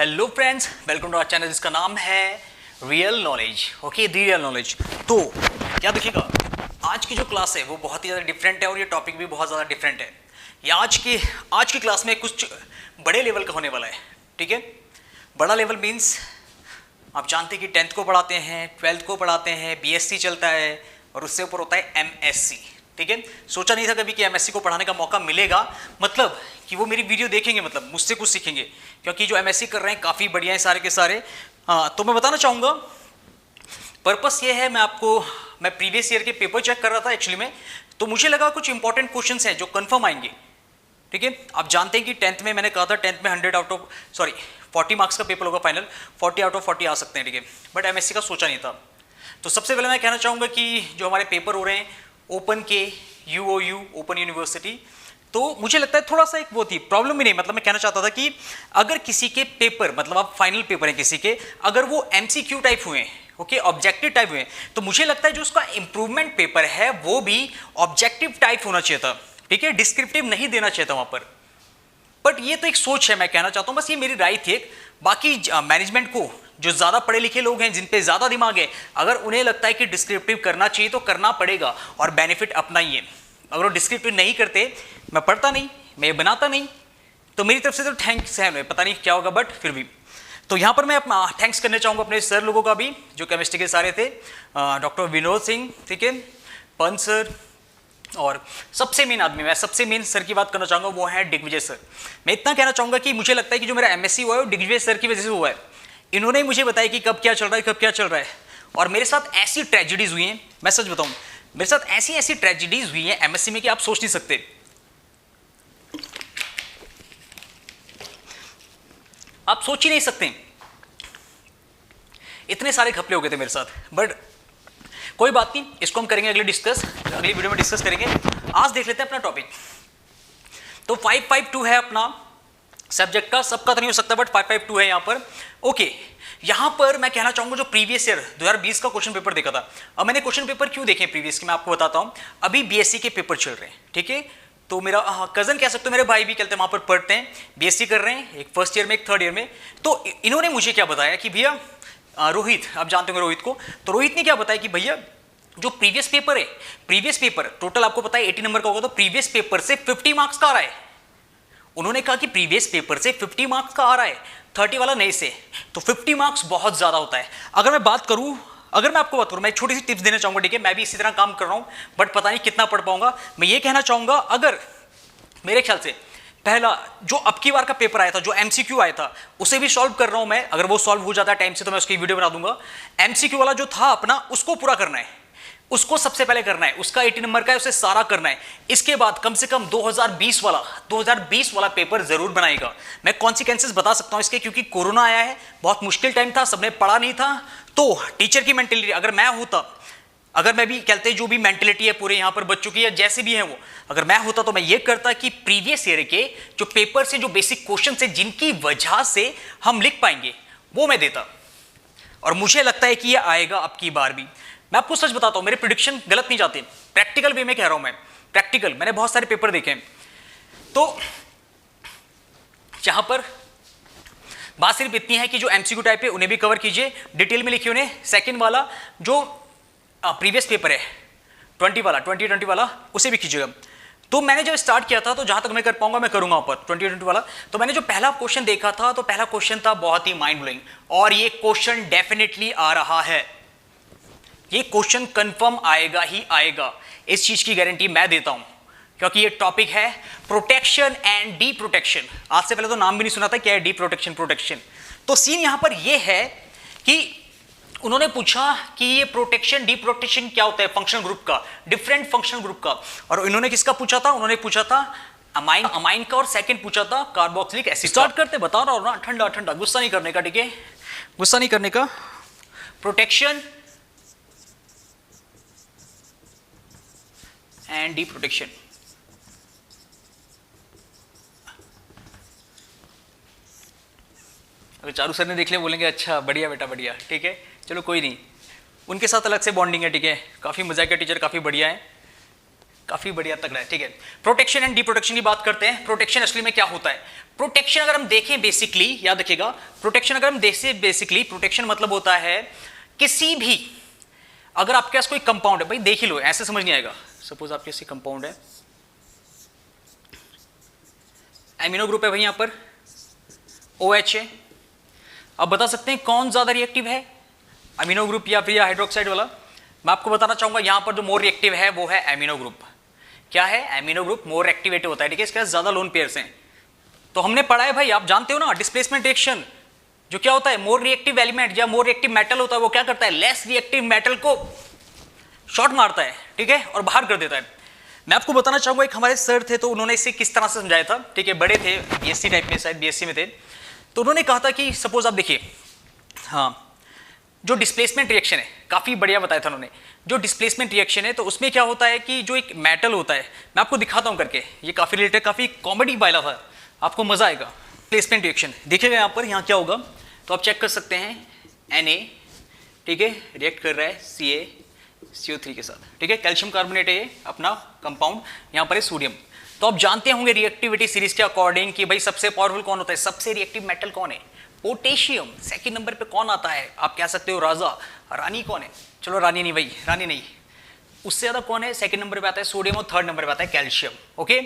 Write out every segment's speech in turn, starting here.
Hello friends, welcome to our channel जिसका नाम है real knowledge. Okay, the real knowledge. तो क्या देखिएगा, आज की जो क्लास है वो बहुत ही ज़्यादा डिफरेंट है और ये टॉपिक भी बहुत ज़्यादा डिफरेंट है। ये आज की क्लास में कुछ बड़े लेवल का होने वाला है। ठीक है, बड़ा लेवल मीन्स आप जानते हैं कि 10th को पढ़ाते हैं, 12th को पढ़ाते हैं, बीएससी चलता है और उससे ऊपर होता है एमएससी। ठीक है, सोचा नहीं था कभी कि एमएससी को पढ़ाने का मौका मिलेगा, मतलब कि वो मेरी वीडियो देखेंगे, मतलब मुझसे कुछ सीखेंगे, क्योंकि जो एमएससी कर रहे हैं काफ़ी बढ़िया है सारे के सारे। तो मैं बताना चाहूँगा, पर्पस ये है, मैं प्रीवियस ईयर के पेपर चेक कर रहा था एक्चुअली में, तो मुझे लगा कुछ इंपॉर्टेंट क्वेश्चंस हैं जो कंफर्म आएंगे। ठीक है, आप जानते हैं कि 10th में मैंने कहा था 10th में 40 मार्क्स का पेपर होगा फाइनल, 40 आउट ऑफ 40 आ सकते हैं। ठीक है, बट एमएससी का सोचा नहीं था। तो सबसे पहले मैं कहना चाहूँगा कि जो हमारे पेपर हो रहे हैं ओपन के यूओयू ओपन यूनिवर्सिटी, तो मुझे लगता है थोड़ा सा एक वो थी प्रॉब्लम भी नहीं, मतलब मैं कहना चाहता था कि अगर किसी के पेपर, मतलब आप फाइनल पेपर हैं किसी के, अगर वो एमसीक्यू टाइप हुए हैं, ओके, ऑब्जेक्टिव टाइप हुए, तो मुझे लगता है जो उसका इंप्रूवमेंट पेपर है वो भी ऑब्जेक्टिव टाइप होना चाहिए था। ठीक है, डिस्क्रिप्टिव नहीं देना चाहिए था वहाँ पर। बट ये तो एक सोच है, मैं कहना चाहता हूँ, बस ये मेरी राय थी एक। बाकी मैनेजमेंट को, जो ज़्यादा पढ़े लिखे लोग हैं, जिन पे ज़्यादा दिमाग है, अगर उन्हें लगता है कि डिस्क्रिप्टिव करना चाहिए तो करना पड़ेगा और बेनिफिट अपना ही है। अगर वो डिस्क्रिप्टिव नहीं करते, मैं पढ़ता नहीं, मैं बनाता नहीं, तो मेरी तरफ से तो थैंक्स है, पता नहीं क्या होगा, बट फिर भी। तो यहाँ पर मैं अपना थैंक्स करना चाहूँगा अपने सर लोगों का भी, जो केमिस्ट्री के सारे थे, डॉक्टर विनोद सिंह, ठीक है, पंत सर, और सबसे मेन सर की बात करना चाहूँगा वो है दिग्विजय सर। मैं इतना कहना चाहूँगा कि मुझे लगता है कि जो मेरा एमएससी हुआ है वो दिग्विजय सर की वजह से हुआ है। इन्होंने मुझे बताया कि कब क्या चल रहा है, और मेरे साथ ऐसी ट्रेजिडीज हुई हैं, मैं सच बताऊँ, मेरे साथ ऐसी ट्रेजिडीज हुई हैं एमएससी में कि आप सोच नहीं सकते। आप सोच ही नहीं सकते, इतने सारे घपले हो गए थे मेरे साथ। बट कोई बात नहीं, इसको हम करेंगे अगली वीडियो में डिस्कस करेंगे। आज देख लेते हैं अपना टॉपिक। तो 552 है अपना सब्जेक्ट का, सबका तो नहीं हो सकता, बट 552 है यहाँ पर। ओके, यहाँ पर मैं कहना चाहूँगा जो प्रीवियस ईयर 2020 का क्वेश्चन पेपर देखा था। अब मैंने क्वेश्चन पेपर क्यों देखे प्रीवियस के, मैं आपको बताता हूँ। अभी बीएससी के पेपर चल रहे हैं, ठीक है, तो मेरा कजन कह सकते हो, मेरे भाई भी कहते हैं, वहाँ पर पढ़ते हैं, बीएससी कर रहे हैं, एक फर्स्ट ईयर में एक थर्ड ईयर में। तो इन्होंने मुझे क्या बताया कि भैया रोहित, आप जानते होंगे रोहित को, तो रोहित ने क्या बताया कि भैया जो प्रीवियस पेपर टोटल आपको पता है 80 नंबर का होगा, तो प्रीवियस पेपर से 50 मार्क्स का आ रहा है। उन्होंने कहा कि प्रीवियस पेपर से 50 मार्क्स का आ रहा है, 30 वाला नहीं से, तो 50 मार्क्स बहुत ज़्यादा होता है। अगर मैं आपको बात करूँ, मैं एक छोटी सी टिप्स देना चाहूँगा, ठीक है, मैं भी इसी तरह काम कर रहा हूँ, बट पता नहीं कितना पढ़ पाऊंगा। मैं ये कहना चाहूँगा, अगर मेरे ख्याल से पहला जो अब की बार का पेपर आया था, जो एमसीक्यू आया था, उसे भी सॉल्व कर रहा हूँ मैं। अगर वो सॉल्व हो जाता है टाइम से तो मैं उसकी वीडियो बना दूंगा। एमसीक्यू वाला जो था अपना, उसको पूरा करना है, उसको सबसे पहले करना है, उसका 80 नंबर का है, उसे सारा करना है। इसके बाद कम से कम 2020 वाला पेपर जरूर बनाएगा। मैं कॉन्सिक्वेंसेस बता सकता हूं इसके, क्योंकि कोरोना आया है, बहुत मुश्किल टाइम था, सबने पढ़ा नहीं था। तो टीचर की मेंटेलिटी, अगर मैं भी कहते जो भी मेंटेलिटी है पूरे यहाँ पर बच्चों की, या जैसे भी है वो, अगर मैं होता तो मैं ये करता कि प्रीवियस ईयर के जो पेपर से जो बेसिक क्वेश्चन है, जिनकी वजह से हम लिख पाएंगे, वो मैं देता। और मुझे लगता है कि ये आएगा अब की बार भी। मैं आपको सच बताता हूं, मेरे प्रेडिक्शन गलत नहीं जाते, प्रैक्टिकल वे में कह रहा हूं मैं, प्रैक्टिकल, मैंने बहुत सारे पेपर देखे हैं। तो जहां पर बात सिर्फ इतनी है कि जो एमसीक्यू टाइप है उन्हें भी कवर कीजिए, डिटेल में लिखिए उन्हें। सेकंड वाला जो प्रीवियस पेपर है 2020 वाला, उसे भी कीजिएगा। तो मैंने जब स्टार्ट किया था, तो जहां तक मैं कर पाऊंगा मैं करूंगा ऊपर 2020 वाला। तो मैंने जो पहला क्वेश्चन देखा था, तो पहला क्वेश्चन था बहुत ही माइंड ब्लोइंग, और ये क्वेश्चन डेफिनेटली आ रहा है, ये क्वेश्चन कंफर्म आएगा ही आएगा, इस चीज की गारंटी मैं देता हूं, क्योंकि ये टॉपिक है प्रोटेक्शन एंड डी प्रोटेक्शन। आज से पहले तो नाम भी नहीं सुना था क्या है डी प्रोटेक्शन। तो सीन यहां पर ये है कि उन्होंने पूछा कि ये प्रोटेक्शन डी प्रोटेक्शन क्या होता है, फंक्शनल ग्रुप का, डिफरेंट फंक्शनल ग्रुप का। और इन्होंने किसका पूछा था, उन्होंने पूछा था अमाइन का, और सेकंड पूछा था कार्बोक्सिलिक एसिड। स्टार्ट करते, बता रहा हूं ना, ठंडा, गुस्सा नहीं करने का, ठीक है, गुस्सा नहीं करने का। Protection and D protection. अगर चारू सर ने देख लिया बोलेंगे अच्छा बढ़िया बेटा बढ़िया, ठीक है, चलो कोई नहीं, उनके साथ अलग से बॉन्डिंग है, ठीक है, काफ़ी मजा का टीचर, काफ़ी बढ़िया है, काफी बढ़िया तगड़ा है, ठीक है। प्रोटेक्शन एंड डिप्रोटेक्शन की बात करते हैं। प्रोटेक्शन असली में क्या होता है? प्रोटेक्शन अगर हम देखें बेसिकली, याद रखिएगा, प्रोटेक्शन अगर हम देखें बेसिकली, प्रोटेक्शन मतलब होता है किसी भी, अगर आपके पास कोई कंपाउंड है, भाई देख ही लो, ऐसे समझ नहीं आएगा। सपोज आपके पास कंपाउंड है, एमिनो ग्रुप है भाई, यहां पर OH है। अब बता सकते हैं कौन ज्यादा रिएक्टिव है, अमीनो ग्रुप या फिर हाइड्रोक्साइड वाला? मैं आपको बताना चाहूंगा यहां पर जो मोर रिएक्टिव है वो है एमिनो ग्रुप। क्या है? एमिनो ग्रुप मोर एक्टिवेटेड होता है, ठीक है, इसके पास ज्यादा लोन पेयर्स हैं। तो हमने पढ़ा है भाई, आप जानते हो ना, डिस्प्लेसमेंट रिएक्शन जो क्या होता है, मोर रिएक्टिव एलिमेंट या मोर रिएक्टिव मेटल होता है, वो क्या करता है, लेस रिएक्टिव मेटल को शॉर्ट मारता है, ठीक है, और बाहर कर देता है। मैं आपको बताना चाहूंगा, एक हमारे सर थे, तो उन्होंने इसे किस तरह से समझाया था, ठीक है, बड़े थे, बीएससी टाइप में, शायद बीएससी में थे, तो उन्होंने कहा था कि सपोज आप देखिए, हाँ, जो डिस्प्लेसमेंट रिएक्शन है, काफी बढ़िया बताया था उन्होंने। जो डिस्प्लेसमेंट रिएक्शन है, तो उसमें क्या होता है कि जो एक मेटल होता है, मैं आपको दिखाता हूं करके, ये काफी रिलेटेड, काफी कॉमेडी वाला था, आपको मजा आएगा। डिस्प्लेसमेंट रिएक्शन देखिएगा यहाँ पर, यहाँ क्या होगा, तो आप चेक कर सकते हैं, Na, ठीक है, रिएक्ट कर रहा है CaCO3 के साथ, ठीक है, कैल्शियम कार्बोनेट है ये अपना कंपाउंड, यहाँ पर है सोडियम। तो आप जानते होंगे रिएक्टिविटी सीरीज के अकॉर्डिंग कि भाई सबसे पावरफुल कौन होता है, सबसे रिएक्टिव मेटल कौन है, पोटेशियम। सेकंड नंबर पे कौन आता है, आप कह सकते हो राजा, रानी कौन है, चलो रानी नहीं भाई, रानी नहीं, उससे ज्यादा कौन है, सेकंड नंबर पे आता है सोडियम, और थर्ड नंबर पे आता है कैल्शियम। ओके,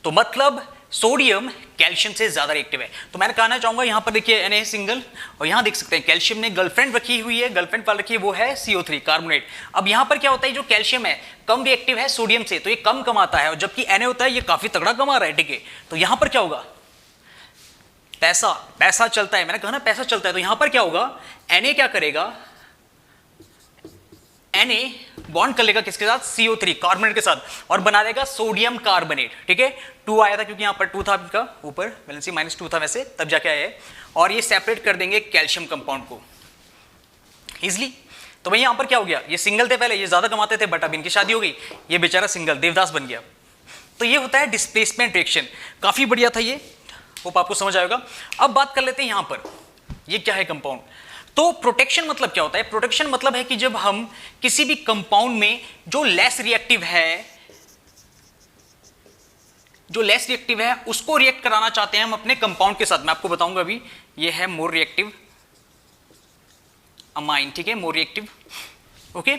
तो मतलब सोडियम कैल्शियम से ज्यादा रिएक्टिव है। तो मैंने कहना चाहूंगा यहाँ पर देखिए Na सिंगल, और यहाँ देख सकते हैं कैल्शियम ने गर्लफ्रेंड रखी हुई है, गर्लफ्रेंड पाल रखी है, वो है CO3 कार्बोनेट। अब यहाँ पर क्या होता है, जो कैल्शियम है कम रिएक्टिव है सोडियम से, तो ये कम कमाता है, और जबकि Na होता है ये काफी तगड़ा कमा रहा है, ठीक है। तो यहाँ पर क्या होगा, पैसा, पैसा चलता है, मैंने कहा ना पैसा चलता है, तो यहां पर क्या होगा, Na क्या करेगा, Na बॉन्ड कर लेगा किसके साथ, CO3 कार्बोनेट के साथ, और बना देगा सोडियम कार्बोनेट, ठीक है। 2 आया था क्योंकि यहां पर 2 था, आपका ऊपर वैलेंसी -2 था वैसे, तब जाके आया है, और ये सेपरेट कर देंगे कैल्शियम कंपाउंड को इजिली। तो भाई यहां पर क्या हो गया, ये सिंगल थे पहले, ये ज्यादा कमाते थे, बट अब इनकी शादी हो गई, ये बेचारा सिंगल देवदास बन गया। तो ये होता है डिस्प्लेसमेंट रिएक्शन, काफी बढ़िया था ये, होप आपको समझ आएगा। अब बात कर लेते हैं यहां पर, ये क्या है कंपाउंड। तो प्रोटेक्शन मतलब क्या होता है, प्रोटेक्शन मतलब है कि जब हम किसी भी कंपाउंड में जो लेस रिएक्टिव है, जो लेस रिएक्टिव है उसको रिएक्ट कराना चाहते हैं हम अपने कंपाउंड के साथ। मैं आपको बताऊंगा अभी, ये है मोर रिएक्टिव अमाइन, ठीक है, मोर रिएक्टिव। ओके,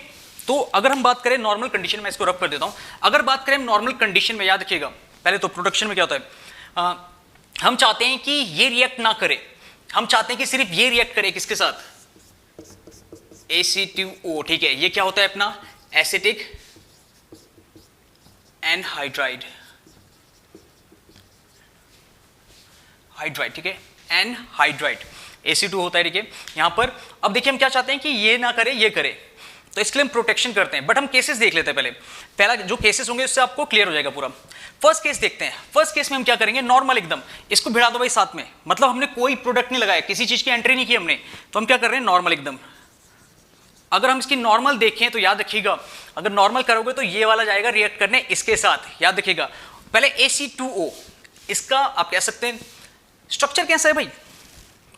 तो अगर हम बात करें नॉर्मल कंडीशन में, इसको रब कर देता हूं, अगर बात करें नॉर्मल कंडीशन में, याद रखिएगा पहले तो प्रोटेक्शन में क्या होता है, हम चाहते हैं कि ये रिएक्ट ना करे, हम चाहते हैं कि सिर्फ ये रिएक्ट करे, किसके साथ, AC2O, ठीक है, ये क्या होता है अपना एसिटिक एनहाइड्राइड, हाइड्राइड, ठीक है, एनहाइड्राइड AC2 होता है, ठीक है, यहां पर। अब देखिए हम क्या चाहते हैं कि ये ना करे, ये करे, तो इसके लिए हम प्रोटेक्शन करते हैं, बट हम केसेस देख लेते हैं पहले, पहला जो केसेस होंगे उससे आपको क्लियर हो जाएगा पूरा। फर्स्ट केस देखते हैं, फर्स्ट केस में हम क्या करेंगे, नॉर्मल एकदम, इसको भिड़ा दो भाई साथ में, मतलब हमने कोई प्रोडक्ट नहीं लगाया, किसी चीज की एंट्री नहीं की हमने, तो हम क्या कर रहे हैं, नॉर्मल एकदम। अगर हम इसकी नॉर्मल देखें तो याद रखिएगा, अगर नॉर्मल करोगे तो ये वाला जाएगा रिएक्ट करने इसके साथ, याद रखिएगा। पहले AC2O, इसका आप कह सकते हैं स्ट्रक्चर कैसा है भाई,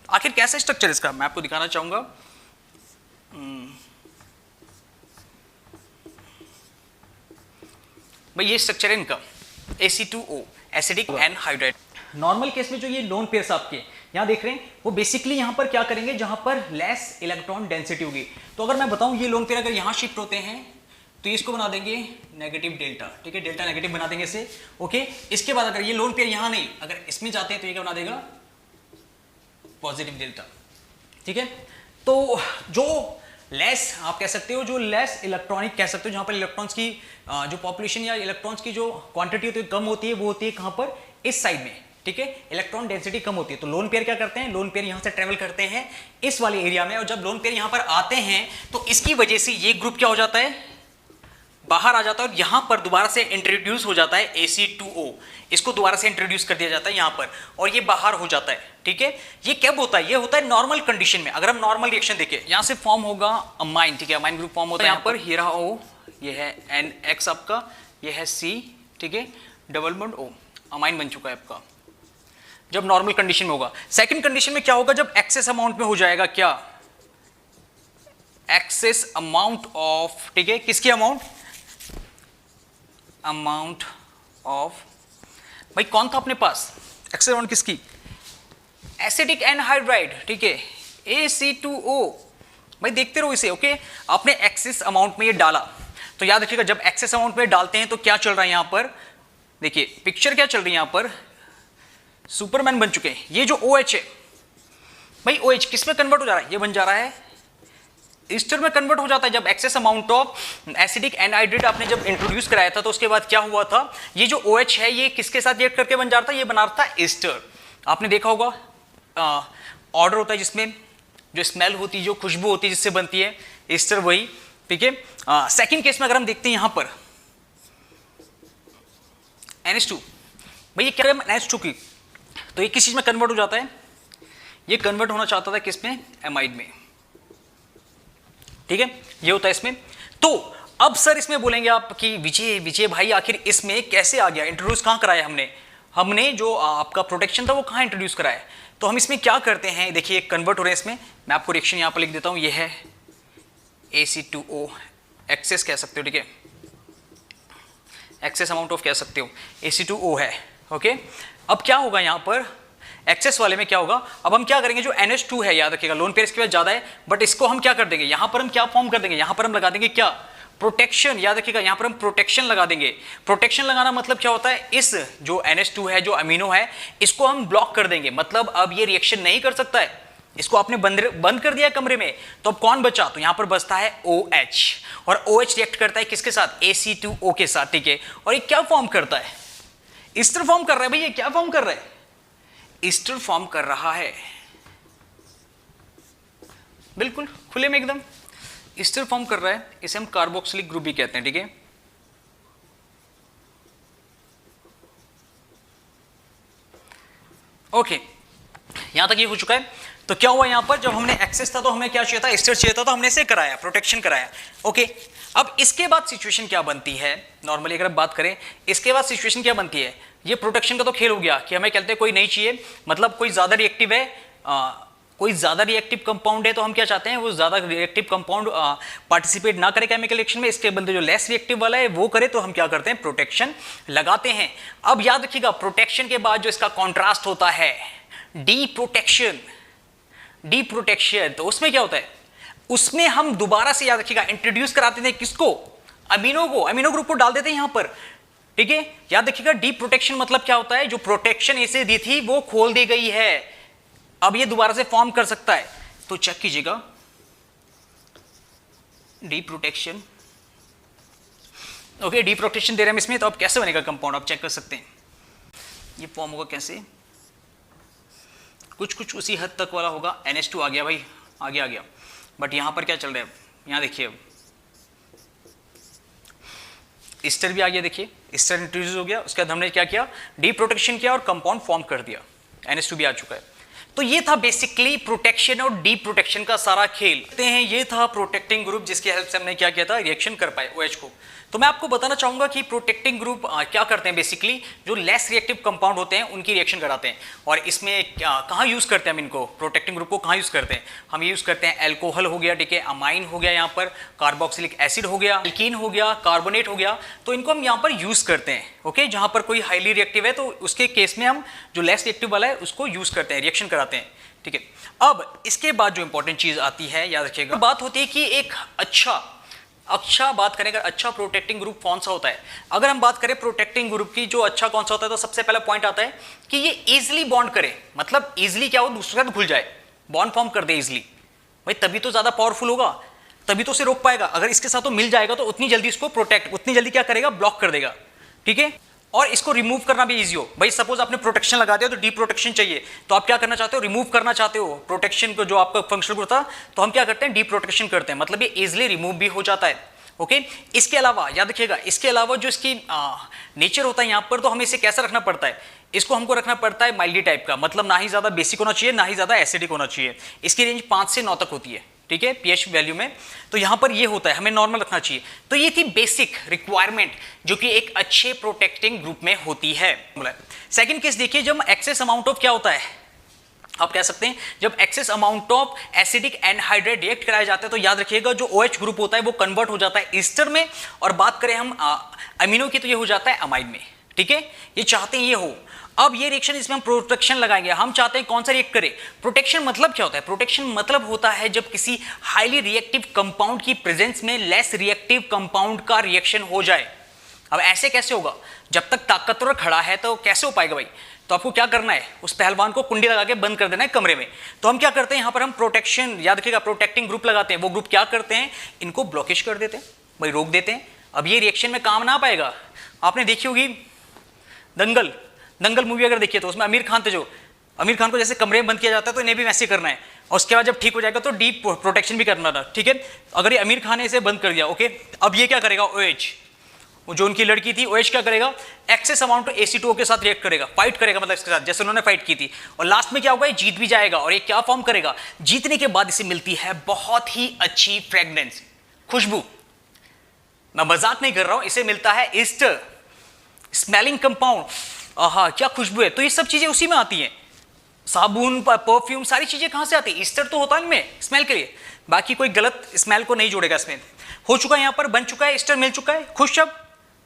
आखिर कैसा स्ट्रक्चर इसका, मैं आपको दिखाना चाहूंगा। भाई ये स्ट्रक्चर है इनका, AC2O, acidic anhydride. Normal case में जो ये लोन पेयर्स आपके यहाँ देख रहे हैं, वो बेसिकली यहाँ पर क्या करेंगे, जहां पर लेस इलेक्ट्रॉन डेंसिटी होगी। तो अगर मैं बताऊं ये लोन पेयर अगर यहाँ शिफ्ट होते हैं, तो इसको बना देंगे नेगेटिव डेल्टा, ठीक है, डेल्टा नेगेटिव बना देंगे इसे। ओके, इसके बाद अगर ये लोन पेयर यहाँ नहीं, अगर इसमें जाते हैं तो ये क्या बना देगा, पॉजिटिव डेल्टा, ठीक है। तो जो लेस आप कह सकते हो, जो लेस इलेक्ट्रॉनिक कह सकते हो, जहां पर इलेक्ट्रॉन्स की जो पॉपुलेशन या इलेक्ट्रॉन्स की जो क्वांटिटी होती है कम होती है, वो होती है कहां पर, इस साइड में, ठीक है, इलेक्ट्रॉन डेंसिटी कम होती है। तो लोन पेयर क्या करते हैं, लोन पेयर यहां से ट्रेवल करते हैं इस वाले एरिया में, और जब लोन पेयर यहां पर आते हैं तो इसकी वजह से ये ग्रुप क्या हो जाता है, बाहर आ जाता है, और यहां पर दोबारा से इंट्रोड्यूस हो जाता है AC2O, इसको दोबारा से इंट्रोड्यूस कर दिया जाता है यहां पर, और ये बाहर हो जाता है, ठीक है। ये कब होता है, ये होता है नॉर्मल कंडीशन में। अगर हम नॉर्मल रिएक्शन देखें, यहां से फॉर्म होगा अमाइन, ठीक है, अमाइन ग्रुप फॉर्म होता है यहां पर, ये रहा O, ये है NX आपका, ये है C, ठीक है, डबल बॉन्ड O, अमाइन बन चुका है आपका, जब नॉर्मल कंडीशन में होगा। सेकंड कंडीशन में क्या होगा, जब एक्सेस अमाउंट में हो जाएगा, क्या, एक्सेस अमाउंट ऑफ, ठीक है, किसकी अमाउंट, अमाउंट ऑफ, भाई कौन था अपने पास एक्सेस अमाउंट किसकी, एसिडिक एनहाइड्राइड, ठीक है, AC2O। भाई देखते रहो इसे, ओके। आपने एक्सेस अमाउंट में ये डाला, तो याद रखिएगा जब एक्सेस अमाउंट में डालते हैं तो क्या चल रहा है यहां पर, देखिए पिक्चर क्या चल रही है यहां पर, सुपरमैन बन चुके हैं। ये जो OH है भाई, OH किस में कन्वर्ट हो जा रहा है, ये बन जा रहा है ईस्टर में कन्वर्ट हो जाता है। जब excess amount of acidic anhydride आपने जब इंट्रोड्यूस कराया था तो उसके बाद क्या हुआ था, ये जो OH है ये किसके साथ रिएक्ट करके बन जाता है, ये बना रहा था ईस्टर। आपने देखा होगा ऑर्डर होता है जिसमें जो स्मेल होती है, जो खुशबू होती है जिससे बनती है ईस्टर, वही, ठीक है। सेकेंड केस में अगर हम देखते हैं यहां पर NH2, भाई ये क्या है NH2 की, तो ये किस चीज में कन्वर्ट हो जाता है, ये कन्वर्ट होना चाहता था किसमें, एमाइड में, ठीक है, ये होता है इसमें। तो अब सर इसमें बोलेंगे आप कि विजय भाई आखिर इसमें कैसे आ गया, इंट्रोड्यूस कहां कराया हमने जो आपका प्रोटेक्शन था वो कहां इंट्रोड्यूस कराया। तो हम इसमें क्या करते हैं, देखिए कन्वर्ट हो रहे हैं इसमें, मैं आपको रिएक्शन यहां पर लिख देता हूं, ये है AC2O, एक्सेस कह सकते हो, ठीक है, एक्सेस अमाउंट ऑफ कह सकते हो, AC2O है, ओके। अब क्या होगा यहां पर एक्सेस वाले में क्या होगा, अब हम क्या करेंगे, जो NH2 है याद रखिएगा लोन पेयर इसके बाद ज्यादा है, बट इसको हम क्या कर देंगे, यहां पर हम क्या फॉर्म कर देंगे, यहां पर हम लगा देंगे क्या, प्रोटेक्शन, याद रखिएगा यहां पर हम प्रोटेक्शन लगा देंगे। प्रोटेक्शन लगाना मतलब क्या होता है, इस जो NH2 है, जो अमीनो है, इसको हम ब्लॉक कर देंगे, मतलब अब ये रिएक्शन नहीं कर सकता है, इसको आपने बंद कर दिया कमरे में, तो अब कौन बचा, तो यहां पर बचता है OH, और OH रिएक्ट करता है किसके साथ, AC2O के साथ, ठीक है। और ये क्या फॉर्म करता है, ईस्टर फॉर्म कर रहा है, भाई ये क्या फॉर्म कर रहा है, ईस्टर फॉर्म कर रहा है, बिल्कुल खुले में एकदम ईस्टर फॉर्म कर रहा है, इसे हम कार्बोक्सिलिक ग्रुप भी कहते हैं, ठीक है। ओके, यहां तक ये हो चुका है। तो क्या हुआ यहां पर, जब हमने एक्सेस था तो हमें क्या चाहिए था, ईस्टर चाहिए था, तो हमने इसे कराया, प्रोटेक्शन कराया, ओके। अब इसके बाद सिचुएशन क्या बनती है, नॉर्मली अगर बात करें इसके बाद सिचुएशन क्या बनती है, ये प्रोटेक्शन का तो खेल हो गया कि हमें कहते हैं कोई नहीं चाहिए, मतलब कोई ज्यादा रिएक्टिव है, कोई ज्यादा रिएक्टिव कंपाउंड है, तो हम क्या चाहते हैं वो ज्यादा रिएक्टिव कंपाउंड पार्टिसिपेट ना करे केमिकल रिएक्शन में, इसके बदले जो लेस रिएक्टिव वाला है वो करे, तो हम क्या करते हैं प्रोटेक्शन लगाते हैं। अब याद रखिएगा प्रोटेक्शन के बाद जो इसका कॉन्ट्रास्ट होता है डी प्रोटेक्शन, तो उसमें क्या होता है, उसमें हम दोबारा से याद रखिएगा इंट्रोड्यूस कराते थे किसको, अमीनो ग्रुप को डाल देते हैं यहां पर, ठीक है। याद रखिएगा डी प्रोटेक्शन मतलब क्या होता है, जो प्रोटेक्शन इसे दी थी वो खोल दी गई है, अब ये दोबारा से फॉर्म कर सकता है, तो चेक कीजिएगा D protection, okay, D protection दे रहे हैं इसमें, तो अब कैसे बनेगा कंपाउंड, आप चेक कर सकते हैं ये फॉर्म होगा कैसे, कुछ उसी हद तक वाला होगा। NH2 आ गया भाई, आ गया, बट यहां पर क्या चल रहा है, यहां देखिए ईस्टर भी आ गया, देखिए ईस्टर इंट्रोड्यूस हो गया, उसके बाद हमने क्या किया, डी प्रोटेक्शन किया और कंपाउंड फॉर्म कर दिया, NH2 भी आ चुका है। तो ये था बेसिकली प्रोटेक्शन और डी प्रोटेक्शन का सारा खेल, कहते हैं ये था प्रोटेक्टिंग ग्रुप, जिसकी हेल्प से हमने क्या किया था, रिएक्शन कर पाए OH को। तो मैं आपको बताना चाहूंगा कि प्रोटेक्टिंग ग्रुप क्या करते हैं, बेसिकली जो लेस रिएक्टिव कंपाउंड होते हैं उनकी रिएक्शन कराते हैं। और इसमें कहाँ यूज करते हैं हम इनको, प्रोटेक्टिंग ग्रुप को कहाँ यूज करते हैं, हम यूज करते हैं एल्कोहल हो गया, ठीक है, अमाइन हो गया, यहाँ पर कार्बोक्सिलिक एसिड हो गया, एल्कीन हो गया, कार्बोनेट हो गया, तो इनको हम यहाँ पर यूज करते हैं, ओके। जहाँ पर कोई हाईली रिएक्टिव है तो उसके केस में हम जो लेस रिएक्टिव वाला है उसको यूज करते हैं, रिएक्शन कराते हैं, ठीक है। अब इसके बाद जो इंपॉर्टेंट चीज आती है, याद रखिएगा, बात होती है कि एक अच्छा बात करें अगर अच्छा प्रोटेक्टिंग ग्रुप कौन सा होता है। अगर हम बात करें प्रोटेक्टिंग ग्रुप की जो अच्छा कौन सा होता है, तो सबसे पहला पॉइंट आता है कि ये इजीली बॉन्ड करे, मतलब इजीली क्या हो, दूसरे के साथ घुल जाए, बॉन्ड फॉर्म कर दे इजीली, भाई तभी तो ज्यादा पावरफुल होगा, तभी तो उसे रोक पाएगा। अगर इसके साथ तो मिल जाएगा तो उतनी जल्दी इसको प्रोटेक्ट, उतनी जल्दी क्या करेगा, ब्लॉक कर देगा, ठीक है। और इसको रिमूव करना भी इजी हो, भाई सपोज आपने प्रोटेक्शन लगा दिया तो डी प्रोटेक्शन चाहिए, तो आप क्या करना चाहते हो, रिमूव करना चाहते हो प्रोटेक्शन को, जो आपका फंक्शनल ग्रुप था, तो हम क्या करते हैं, डी प्रोटेक्शन करते हैं, मतलब ये इजिली रिमूव भी हो जाता है, ओके। इसके अलावा याद रखिएगा, इसके अलावा जो इसकी नेचर होता है यहाँ पर, तो हमें इसे कैसा रखना पड़ता है, इसको हमको रखना पड़ता है माइल्डी टाइप का, मतलब ना ही ज्यादा बेसिक होना चाहिए ना ही ज्यादा एसिडिक होना चाहिए। इसकी रेंज 5 से 9 तक होती है, ठीक है, पीएच वैल्यू में। तो यहां पर ये होता है, हमें नॉर्मल रखना चाहिए। तो ये थी बेसिक रिक्वायरमेंट जो कि एक अच्छे प्रोटेक्टिंग ग्रुप में होती है। सेकंड केस देखिए, जब एक्सेस अमाउंट ऑफ क्या होता है, आप कह सकते हैं जब excess amount of acidic anhydride react कराया जाता है तो याद रखिएगा जो OH ग्रुप होता है वो कन्वर्ट हो जाता है ईस्टर में, और बात करें हम अमीनो की तो ये हो जाता है अमाइन में। ठीक है, ये चाहते हैं ये हो। अब ये रिएक्शन, इसमें हम प्रोटेक्शन लगाएंगे। हम चाहते हैं कौन सा रिएक्ट करे। प्रोटेक्शन मतलब क्या होता है? प्रोटेक्शन मतलब होता है जब किसी हाईली रिएक्टिव कंपाउंड की प्रेजेंस में लेस रिएक्टिव कंपाउंड का रिएक्शन हो जाए। अब ऐसे कैसे होगा? जब तक ताकतवर खड़ा है तो कैसे हो पाएगा भाई? तो आपको क्या करना है, उस पहलवान को कुंडी लगा के बंद कर देना है कमरे में। तो हम क्या करते हैं, यहाँ पर हम प्रोटेक्शन, याद रखिएगा प्रोटेक्टिंग ग्रुप लगाते हैं। वो ग्रुप क्या करते हैं, इनको ब्लॉकेज कर देते हैं भाई, रोक देते हैं। अब ये रिएक्शन में काम ना पाएगा। आपने देखी होगी दंगल मूवी अगर देखिए तो उसमें आमिर खान थे, जो आमिर खान को जैसे कमरे में बंद किया जाता है तो इन्हें भी वैसे करना है, और उसके बाद जब ठीक हो जाएगा तो डीप प्रोटेक्शन भी करना था। ठीक है, अगर ये आमिर खान ने इसे बंद कर दिया, ओके, अब ये क्या करेगा, OH, जो उनकी लड़की थी, OH क्या करेगा, एक्सेस अमाउंट AC2O के साथ रिएक्ट करेगा, फाइट करेगा, मतलब इसके साथ जैसे उन्होंने फाइट की थी, और लास्ट में क्या होगा, ये जीत भी जाएगा। और ये क्या फॉर्म करेगा, जीतने के बाद इसे मिलती है बहुत ही अच्छी फ्रेग्रेंस, खुशबू। मैं मजाक नहीं कर रहा हूं, इसे मिलता है ईस्टर, स्मेलिंग कंपाउंड। आहा क्या खुशबू है। तो ये सब चीजें उसी में आती हैं, साबुन, परफ्यूम, सारी चीजें कहां से आती है, ईस्टर तो होता है इनमें स्मेल के लिए। बाकी कोई गलत स्मेल को नहीं जोड़ेगा इसमें। हो चुका है, यहां पर बन चुका है, ईस्टर मिल चुका है। खुश अब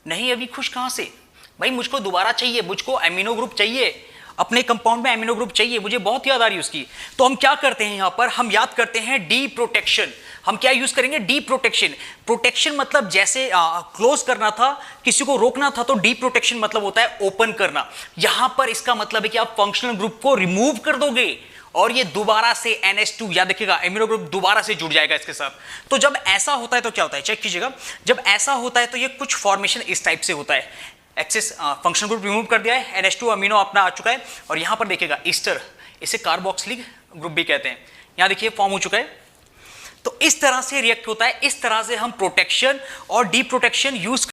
नहीं, अभी खुश कहां से भाई, मुझको दोबारा चाहिए, मुझको एमिनो ग्रुप चाहिए, अपने कंपाउंड में एमिनो ग्रुप चाहिए, मुझे बहुत याद आ रही है उसकी। तो हम क्या करते हैं, यहां पर हम याद करते हैं डी प्रोटेक्शन। हम क्या यूज करेंगे, डी प्रोटेक्शन। प्रोटेक्शन मतलब जैसे क्लोज करना था, किसी को रोकना था, तो डी प्रोटेक्शन मतलब होता है ओपन करना। यहां पर इसका मतलब है कि आप फंक्शनल ग्रुप को रिमूव कर दोगे और ये दोबारा से NH2, याद रखिएगा एमिनो ग्रुप दोबारा से जुड़ जाएगा इसके साथ। तो जब ऐसा होता है तो क्या होता है, चेक कीजिएगा, जब ऐसा होता है तो ये कुछ फॉर्मेशन इस टाइप से होता है। एक्सेस फंक्शनल ग्रुप रिमूव कर दिया है, NH2 अमीनो अपना आ चुका है, और यहां पर देखिएगा ईस्टर, इसे कार्बोक्सिलिक ग्रुप भी कहते हैं, यहां देखिए फॉर्म हो चुका है। तो इस तरह से रिएक्ट होता है, इस तरह से हम प्रोटेक्शन और डी प्रोटेक्शन यूज